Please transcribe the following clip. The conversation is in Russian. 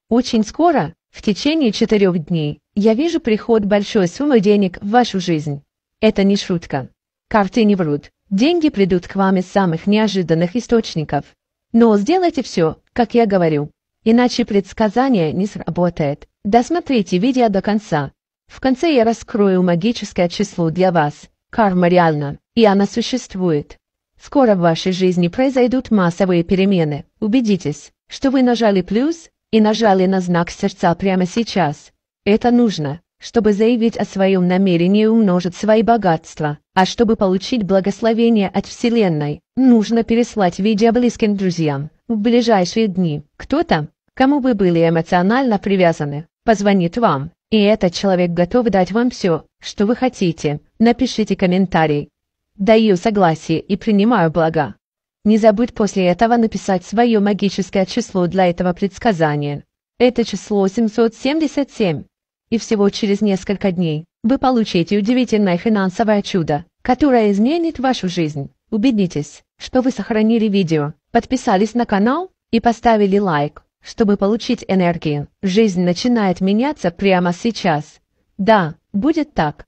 Очень скоро, в течение 4 дней, я вижу приход большой суммы денег в вашу жизнь. Это не шутка. Карты не врут. Деньги придут к вам из самых неожиданных источников. Но сделайте все, как я говорю. Иначе предсказание не сработает. Досмотрите видео до конца. В конце я раскрою магическое число для вас. Карма реальна, и она существует. Скоро в вашей жизни произойдут массовые перемены. Убедитесь, что вы нажали плюс и нажали на знак сердца прямо сейчас. Это нужно, чтобы заявить о своем намерении умножить свои богатства. А чтобы получить благословение от Вселенной, нужно переслать видео близким друзьям. В ближайшие дни кто-то, кому вы были эмоционально привязаны, позвонит вам. И этот человек готов дать вам все, что вы хотите. Напишите комментарий. Даю согласие и принимаю блага. Не забудь после этого написать свое магическое число для этого предсказания. Это число 777. И всего через несколько дней вы получите удивительное финансовое чудо, которое изменит вашу жизнь. Убедитесь, что вы сохранили видео, подписались на канал и поставили лайк, чтобы получить энергию. Жизнь начинает меняться прямо сейчас. Да, будет так.